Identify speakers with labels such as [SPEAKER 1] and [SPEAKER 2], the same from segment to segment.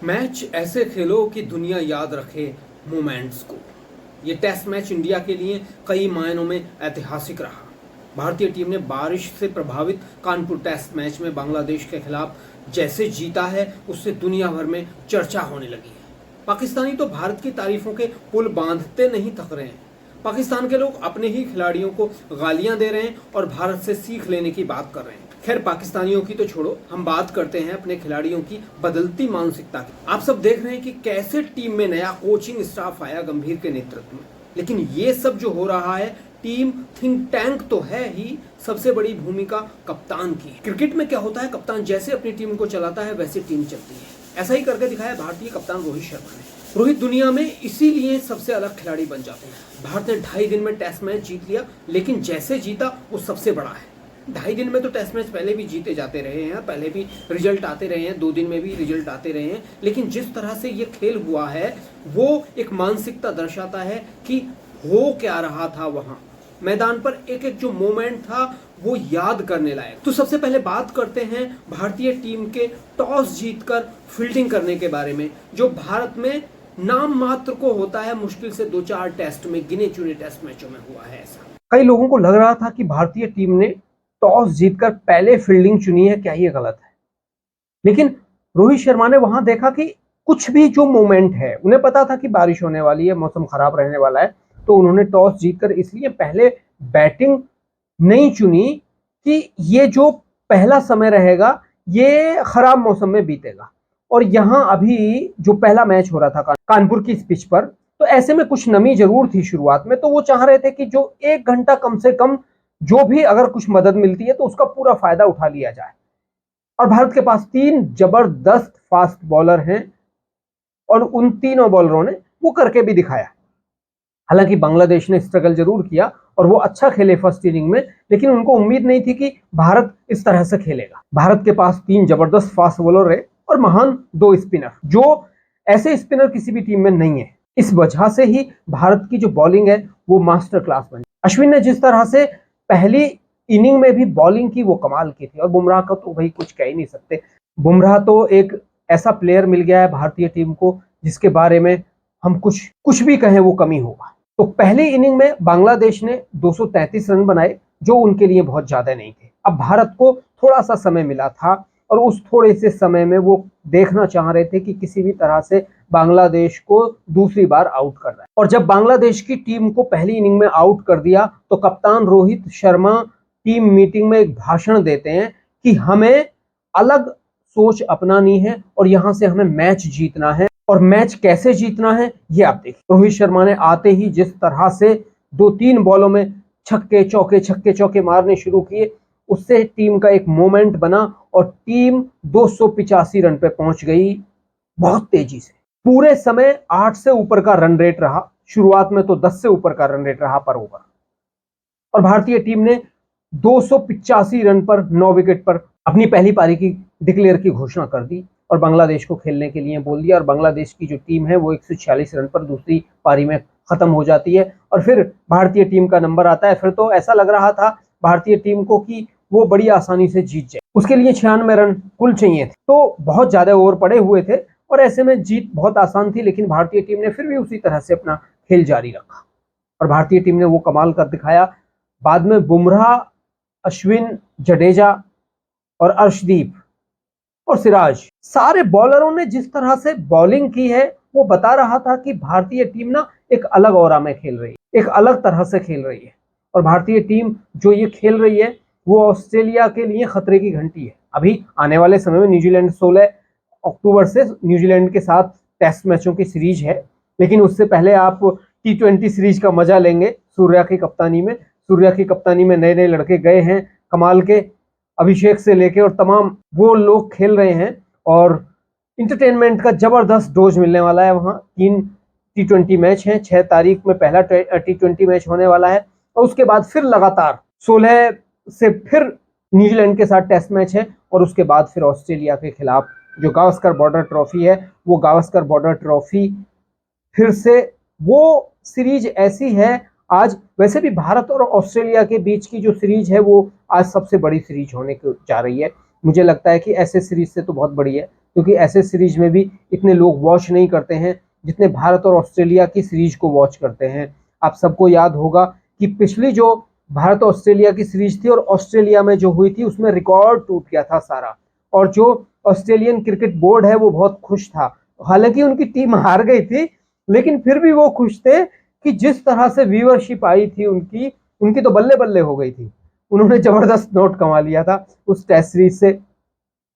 [SPEAKER 1] Match ऐसे खेलो कि दुनिया याद रखे मोमेंट्स को। ये टेस्ट मैच इंडिया के लिए कई मायनों में ऐतिहासिक रहा। भारतीय टीम ने बारिश से प्रभावित कानपुर टेस्ट मैच में बांग्लादेश के खिलाफ जैसे जीता है, उससे दुनिया भर में चर्चा होने लगी है। पाकिस्तानी तो भारत की तारीफों के पुल बांधते नहीं थक रहे हैं। पाकिस्तान के लोग अपने ही खिलाड़ियों को गालियां दे रहे हैं और भारत से सीख लेने की बात कर रहे हैं। खैर, पाकिस्तानियों की तो छोड़ो, हम बात करते हैं अपने खिलाड़ियों की बदलती मानसिकता की। आप सब देख रहे हैं कि कैसे टीम में नया कोचिंग स्टाफ आया गंभीर के नेतृत्व में। लेकिन ये सब जो हो रहा है, टीम थिंक टैंक तो है ही, सबसे बड़ी भूमिका कप्तान की है। क्रिकेट में क्या होता है, कप्तान जैसे अपनी टीम को चलाता है वैसे टीम चलती है। ऐसा ही करके दिखाया भारतीय कप्तान रोहित शर्मा ने। रोहित दुनिया में इसीलिए सबसे अलग खिलाड़ी बन जाते हैं। भारत ने 2.5 दिन में टेस्ट मैच जीत लिया, लेकिन जैसे जीता वो सबसे बड़ा है। 2.5 दिन में तो टेस्ट मैच पहले भी जीते जाते रहे हैं, पहले भी रिजल्ट आते रहे हैं, 2 दिन में भी रिजल्ट आते रहे हैं। लेकिन जिस तरह से ये खेल हुआ है वो एक मानसिकता दर्शाता है कि हो क्या रहा था वहां मैदान पर। एक एक जो मोमेंट था वो याद करने लायक। तो सबसे पहले बात करते हैं भारतीय टीम के टॉस जीतकर फील्डिंग करने के बारे में, जो भारत में नाम मात्र को होता है। मुश्किल से 2-4 टेस्ट में, गिने चुने टेस्ट मैचों में हुआ है ऐसा।
[SPEAKER 2] कई लोगों को लग रहा था कि भारतीय टीम ने टॉस जीतकर पहले फील्डिंग चुनी है, क्या ये गलत है? लेकिन रोहित शर्मा ने वहां देखा कि कुछ भी जो मोमेंट है, उन्हें पता था कि बारिश होने वाली है, मौसम खराब रहने वाला है, तो उन्होंने टॉस जीतकर इसलिए पहले बैटिंग नहीं चुनी कि ये जो पहला समय रहेगा ये खराब मौसम में बीतेगा। और यहां अभी जो पहला मैच हो रहा था कानपुर की इस पिच पर, तो ऐसे में कुछ नमी जरूर थी शुरुआत में, तो वो चाह रहे थे कि जो 1 घंटा कम से कम जो भी अगर कुछ मदद मिलती है तो उसका पूरा फायदा उठा लिया जाए। और भारत के पास 3 जबरदस्त फास्ट बॉलर हैं और उन तीनों बॉलरों ने वो करके भी दिखाया। हालांकि बांग्लादेश ने स्ट्रगल जरूर किया और वो अच्छा खेले फर्स्ट इनिंग में, लेकिन उनको उम्मीद नहीं थी कि भारत इस तरह से खेलेगा। भारत के पास 3 जबरदस्त फास्ट बॉलर है और महान 2 स्पिनर, जो ऐसे स्पिनर किसी भी टीम में नहीं है। इस वजह से ही भारत की जो बॉलिंग है वो मास्टर क्लास बनी। अश्विन ने जिस तरह से पहली इनिंग में भी बॉलिंग की वो कमाल की थी, और बुमराह का तो भाई कुछ कह ही नहीं सकते। बुमराह तो एक ऐसा प्लेयर मिल गया है भारतीय टीम को जिसके बारे में हम कुछ भी कहें वो कमी होगा। तो पहली इनिंग में बांग्लादेश ने 233 रन बनाए, जो उनके लिए बहुत ज्यादा नहीं थे। अब भारत को थोड़ा सा समय मिला था और उस थोड़े से समय में वो देखना चाह रहे थे कि किसी भी तरह से बांग्लादेश को दूसरी बार आउट करना है। और जब बांग्लादेश की टीम को पहली इनिंग में आउट कर दिया तो कप्तान रोहित शर्मा टीम मीटिंग में एक भाषण देते हैं कि हमें अलग सोच अपनानी है और यहां से हमें मैच जीतना है। और मैच कैसे जीतना है ये आप देखिए। रोहित शर्मा ने आते ही जिस तरह से 2-3 बॉलों में छक्के चौके मारने शुरू किए, उससे टीम का एक मोमेंट बना और टीम 285 रन पे पहुंच गई बहुत तेजी से। पूरे समय 8 से ऊपर का रन रेट रहा, शुरुआत में तो 10 से ऊपर का रन रेट रहा पर ओवर। और भारतीय टीम ने 285 रन पर 9 विकेट पर अपनी पहली पारी की डिक्लेयर की घोषणा कर दी और बांग्लादेश को खेलने के लिए बोल दिया। और बांग्लादेश की जो टीम है वो 146 रन पर दूसरी पारी में खत्म हो जाती है और फिर भारतीय टीम का नंबर आता है। फिर तो ऐसा लग रहा था भारतीय टीम को कि वो बड़ी आसानी से जीत जाए। उसके लिए 96 रन कुल चाहिए थे, तो बहुत ज्यादा ओवर पड़े हुए थे और ऐसे में जीत बहुत आसान थी। लेकिन भारतीय टीम ने फिर भी उसी तरह से अपना खेल जारी रखा और भारतीय टीम ने वो कमाल कर दिखाया। बाद में बुमराह, अश्विन, जडेजा और अर्शदीप और सिराज, सारे बॉलरों ने जिस तरह से बॉलिंग की है वो बता रहा था कि भारतीय टीम ना एक अलग ऑरा में खेल रही है, एक अलग तरह से खेल रही है। और भारतीय टीम जो ये खेल रही है वो ऑस्ट्रेलिया के लिए खतरे की घंटी है। अभी आने वाले समय में न्यूजीलैंड 16 अक्टूबर से न्यूजीलैंड के साथ टेस्ट मैचों की सीरीज है, लेकिन उससे पहले आप T20 सीरीज का मजा लेंगे सूर्या की कप्तानी में। सूर्या की कप्तानी में नए नए लड़के गए हैं कमाल के, अभिषेक से लेके और तमाम वो लोग खेल रहे हैं और इंटरटेनमेंट का जबरदस्त डोज मिलने वाला है। वहां 3 T20 मैच हैं, 6 तारीख में पहला T20 मैच होने वाला है और उसके बाद फिर लगातार 16 से फिर न्यूजीलैंड के साथ टेस्ट मैच है और उसके बाद फिर ऑस्ट्रेलिया के खिलाफ जो गावस्कर बॉर्डर ट्रॉफी है, वो गावस्कर बॉर्डर ट्रॉफी फिर से वो सीरीज ऐसी है। आज वैसे भी भारत और ऑस्ट्रेलिया के बीच की जो सीरीज है वो आज सबसे बड़ी सीरीज होने को जा रही है। मुझे लगता है कि ऐसे सीरीज से तो बहुत बड़ी है, क्योंकि ऐसे सीरीज में भी इतने लोग वॉच नहीं करते हैं जितने भारत और ऑस्ट्रेलिया की सीरीज को वॉच करते हैं। आप सबको याद होगा कि पिछली जो भारत और ऑस्ट्रेलिया की सीरीज थी और ऑस्ट्रेलिया में जो हुई थी उसमें रिकॉर्ड टूट गया था सारा, और जो ऑस्ट्रेलियन क्रिकेट बोर्ड है वो बहुत खुश था। हालांकि उनकी टीम हार गई थी, लेकिन फिर भी वो खुश थे कि जिस तरह से व्यूअरशिप आई थी उनकी उनकी तो बल्ले बल्ले हो गई थी। उन्होंने जबरदस्त नोट कमा लिया था उस टेस्ट सीरीज से।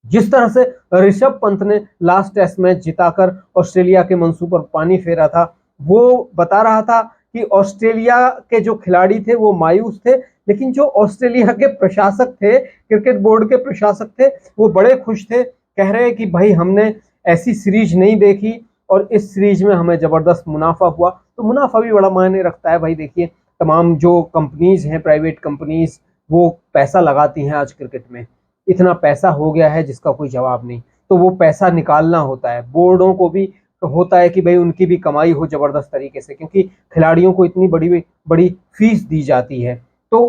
[SPEAKER 2] जिस तरह से ऋषभ पंत ने लास्ट टेस्ट मैच जिताकर ऑस्ट्रेलिया के मंसूब पर पानी फेरा था, वो बता रहा था कि ऑस्ट्रेलिया के जो खिलाड़ी थे वो मायूस थे, लेकिन जो ऑस्ट्रेलिया के प्रशासक थे, क्रिकेट बोर्ड के प्रशासक थे, वो बड़े खुश थे। कह रहे हैं कि भाई हमने ऐसी सीरीज नहीं देखी और इस सीरीज में हमें जबरदस्त मुनाफा हुआ। तो मुनाफा भी बड़ा मायने रखता है भाई। देखिए, तमाम जो कंपनीज हैं, प्राइवेट कंपनीज, वो पैसा लगाती हैं आज क्रिकेट में। इतना पैसा हो गया है जिसका कोई जवाब नहीं, तो वो पैसा निकालना होता है। बोर्डों को भी होता है कि भाई उनकी भी कमाई हो जबरदस्त तरीके से, क्योंकि खिलाड़ियों को इतनी बड़ी बड़ी फीस दी जाती है। तो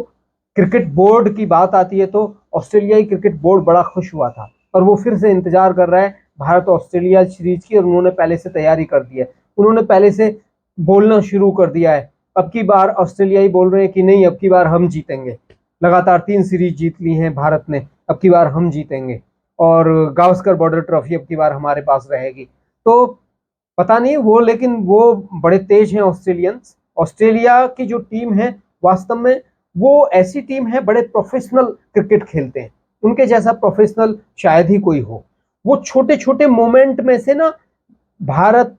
[SPEAKER 2] क्रिकेट बोर्ड की बात आती है तो ऑस्ट्रेलियाई क्रिकेट बोर्ड बड़ा खुश हुआ था और वो फिर से इंतजार कर रहा है भारत ऑस्ट्रेलिया सीरीज की, और उन्होंने पहले से तैयारी कर दी है। उन्होंने पहले से बोलना शुरू कर दिया है। अब की बार ऑस्ट्रेलियाई बोल रहे हैं कि नहीं, अब की बार हम जीतेंगे। लगातार 3 सीरीज जीत ली हैं भारत ने, अब की बार हम जीतेंगे और गावस्कर बॉर्डर ट्रॉफी अब की बार हमारे पास रहेगी। तो पता नहीं वो, लेकिन वो बड़े तेज हैं ऑस्ट्रेलियंस। ऑस्ट्रेलिया की जो टीम है वास्तव में वो ऐसी टीम है, बड़े प्रोफेशनल क्रिकेट खेलते हैं। उनके जैसा प्रोफेशनल शायद ही कोई हो। वो छोटे छोटे मोमेंट में से ना, भारत,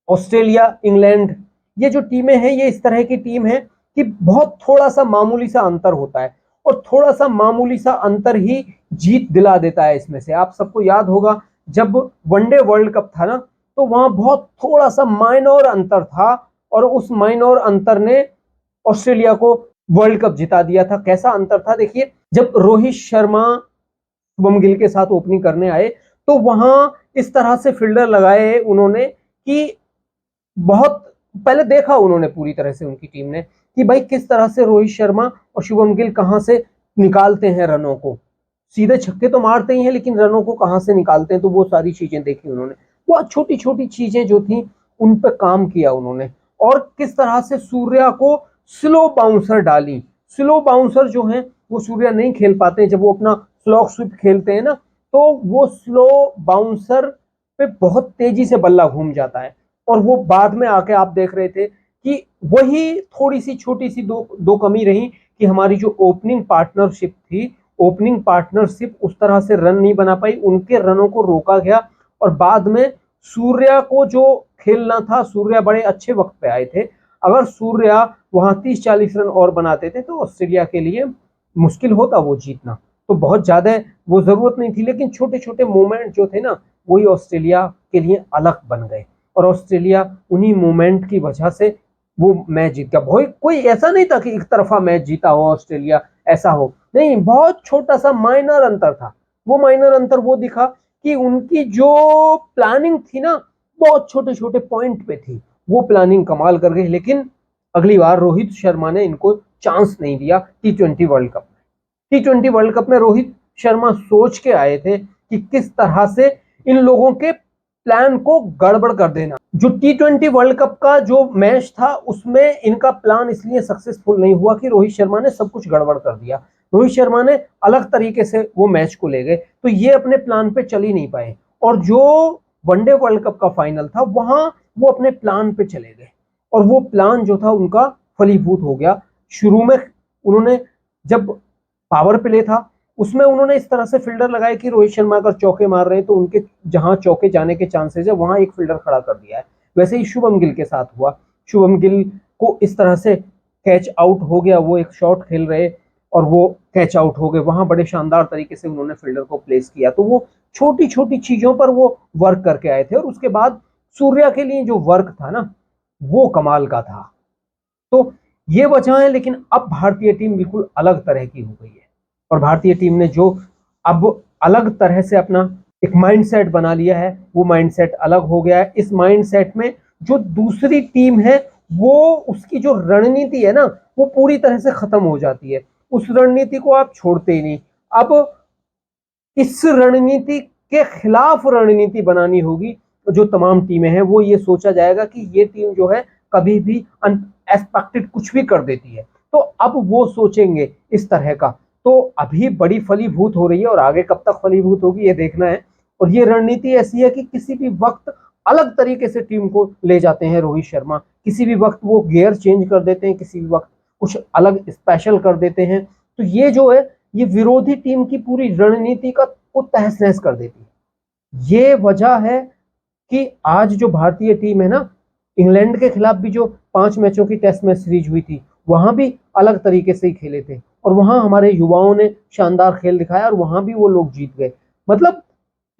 [SPEAKER 2] ऑस्ट्रेलिया, इंग्लैंड, ये जो टीमें हैं ये इस तरह की टीम है कि बहुत थोड़ा सा मामूली सा अंतर होता है और थोड़ा सा मामूली सा अंतर ही जीत दिला देता है इसमें से। आप सबको याद होगा जब वनडे वर्ल्ड कप था ना, तो वहां बहुत थोड़ा सा माइनर अंतर था और उस माइनर अंतर ने ऑस्ट्रेलिया को वर्ल्ड कप जिता दिया था। कैसा अंतर था देखिए, जब रोहित शर्मा शुभम गिल के साथ ओपनिंग करने आए तो वहां इस तरह से फील्डर लगाए उन्होंने कि बहुत पहले देखा उन्होंने पूरी तरह से उनकी टीम ने कि भाई किस तरह से रोहित शर्मा और शुभम गिल कहां से निकालते हैं रनों को। सीधे छक्के तो मारते ही हैं, लेकिन रनों को कहां से निकालते हैं, तो वो सारी चीजें देखी उन्होंने। वो छोटी छोटी चीजें जो थी उन पर काम किया उन्होंने। और किस तरह से सूर्या को स्लो बाउंसर डाली। स्लो बाउंसर जो है वो सूर्या नहीं खेल पाते हैं। जब वो अपना स्लॉग स्वीप खेलते हैं ना, तो वो स्लो बाउंसर पे बहुत तेजी से बल्ला घूम जाता है। और वो बाद में आके आप देख रहे थे कि वही थोड़ी सी छोटी सी दो कमी रही कि हमारी जो ओपनिंग पार्टनरशिप थी, ओपनिंग पार्टनरशिप उस तरह से रन नहीं बना पाई, उनके रनों को रोका गया। और बाद में सूर्या को जो खेलना था, सूर्या बड़े अच्छे वक्त पे आए थे। अगर सूर्या वहां 30-40 रन और बनाते थे तो ऑस्ट्रेलिया के लिए मुश्किल होता वो जीतना। तो बहुत ज्यादा वो जरूरत नहीं थी, लेकिन छोटे छोटे मोमेंट जो थे ना, वही ऑस्ट्रेलिया के लिए अलग बन गए और ऑस्ट्रेलिया उन्हीं मोमेंट की वजह से वो मैच जीत गया। कोई ऐसा नहीं था कि एक तरफा मैच जीता हो ऑस्ट्रेलिया, ऐसा हो नहीं। बहुत छोटा सा माइनर अंतर था। वो माइनर अंतर वो दिखा कि उनकी जो प्लानिंग थी ना, बहुत छोटे छोटे पॉइंट पे थी। वो प्लानिंग कमाल कर गई। लेकिन अगली बार रोहित शर्मा ने इनको चांस नहीं दिया T20 वर्ल्ड कप में। T20 वर्ल्ड कप में रोहित शर्मा सोच के आए थे कि किस तरह से इन लोगों के प्लान को गड़बड़ कर देना। जो T20 वर्ल्ड कप का जो मैच था उसमें इनका प्लान इसलिए सक्सेसफुल नहीं हुआ कि रोहित शर्मा ने सब कुछ गड़बड़ कर दिया। रोहित शर्मा ने अलग तरीके से वो मैच को ले गए, तो ये अपने प्लान पे चल ही नहीं पाए। और जो वनडे वर्ल्ड कप का फाइनल था वहां वो अपने प्लान पे चले गए और वो प्लान जो था उनका फलीभूत हो गया। शुरू में उन्होंने जब पावर प्ले था उसमें उन्होंने इस तरह से फील्डर लगाए कि रोहित शर्मा अगर चौके मार रहे हैं तो उनके जहां चौके जाने के चांसेस है वहां एक फील्डर खड़ा कर दिया है। वैसे ही शुभम गिल के साथ हुआ। शुभम गिल को इस तरह से कैच आउट हो गया, वो एक शॉट खेल रहे और वो कैच आउट हो गए। वहां बड़े शानदार तरीके से उन्होंने फील्डर को प्लेस किया। तो वो छोटी छोटी चीजों पर वो वर्क करके आए थे और उसके बाद सूर्या के लिए जो वर्क था ना, वो कमाल का था। तो ये वजह है। लेकिन अब भारतीय टीम बिल्कुल अलग तरह की हो गई है और भारतीय टीम ने जो अब अलग तरह से अपना एक माइंडसेट बना लिया है, वो माइंडसेट अलग हो गया है। इस माइंडसेट में जो दूसरी टीम है वो उसकी जो रणनीति है ना, वो पूरी तरह से खत्म हो जाती है। उस रणनीति को आप छोड़ते ही नहीं। अब इस रणनीति के खिलाफ रणनीति बनानी होगी। जो तमाम टीमें हैं वो ये सोचा जाएगा कि ये टीम जो है कभी भी अनएक्सपेक्टेड कुछ भी कर देती है, तो अब वो सोचेंगे इस तरह का। तो अभी बड़ी फलीभूत हो रही है और आगे कब तक फलीभूत होगी ये देखना है। और ये रणनीति ऐसी है कि किसी भी वक्त अलग तरीके से टीम को ले जाते हैं रोहित शर्मा, किसी भी वक्त वो गियर चेंज कर देते हैं, किसी भी वक्त कुछ अलग स्पेशल कर देते हैं। तो ये जो है ये विरोधी टीम की पूरी रणनीति का को तहस नहस कर देती है। ये वजह है कि आज जो भारतीय टीम है ना, इंग्लैंड के खिलाफ भी जो 5 मैचों की टेस्ट मैच सीरीज हुई थी वहां भी अलग तरीके से ही खेले थे और वहां हमारे युवाओं ने शानदार खेल दिखाया और वहां भी वो लोग जीत गए। मतलब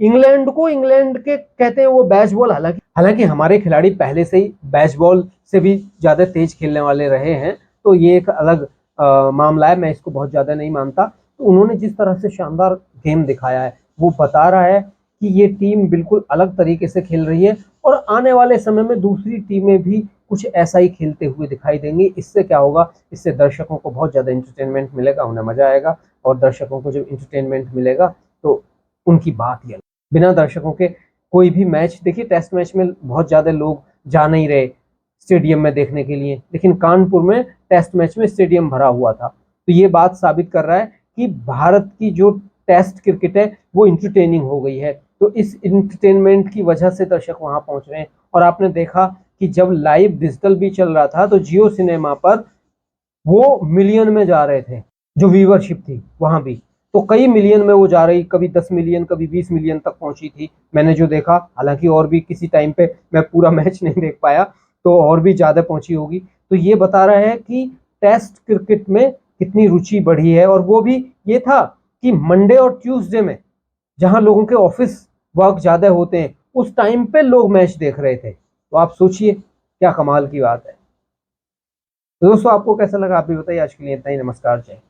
[SPEAKER 2] इंग्लैंड को इंग्लैंड के कहते हैं वो बेसबॉल, हालांकि हमारे खिलाड़ी पहले से ही बेसबॉल से भी ज्यादा तेज खेलने वाले रहे हैं, तो ये एक अलग मामला है, मैं इसको बहुत ज्यादा नहीं मानता। तो उन्होंने जिस तरह से शानदार गेम दिखाया है वो बता रहा है कि ये टीम बिल्कुल अलग तरीके से खेल रही है और आने वाले समय में दूसरी टीमें भी कुछ ऐसा ही खेलते हुए दिखाई देंगी। इससे क्या होगा, इससे दर्शकों को बहुत ज़्यादा इंटरटेनमेंट मिलेगा, उन्हें मज़ा आएगा और दर्शकों को जब इंटरटेनमेंट मिलेगा तो उनकी बात ही अलग। बिना दर्शकों के कोई भी मैच, देखिए टेस्ट मैच में बहुत ज़्यादा लोग जा नहीं रहे स्टेडियम में देखने के लिए, लेकिन कानपुर में टेस्ट मैच में स्टेडियम भरा हुआ था। तो ये बात साबित कर रहा है कि भारत की जो टेस्ट क्रिकेट है वो इंटरटेनिंग हो गई है। तो इस इंटरटेनमेंट की वजह से दर्शक वहां पहुंच रहे हैं। और आपने देखा कि जब लाइव डिजिटल भी चल रहा था तो जियो सिनेमा पर वो मिलियन में जा रहे थे, जो व्यूवरशिप थी वहां भी तो कई मिलियन में वो जा रही, कभी 10 मिलियन कभी 20 मिलियन तक पहुंची थी मैंने जो देखा। हालांकि और भी किसी टाइम पे मैं पूरा मैच नहीं देख पाया, तो और भी ज्यादा पहुंची होगी। तो ये बता रहा है कि टेस्ट क्रिकेट में कितनी रुचि बढ़ी है। और वो भी ये था कि मंडे और ट्यूसडे में जहां लोगों के ऑफिस वर्क ज्यादा होते हैं उस टाइम पे लोग मैच देख रहे थे। तो आप सोचिए क्या कमाल की बात है। तो दोस्तों आपको कैसा लगा आप भी बताइए। आज के लिए इतना ही, नमस्कार, जय।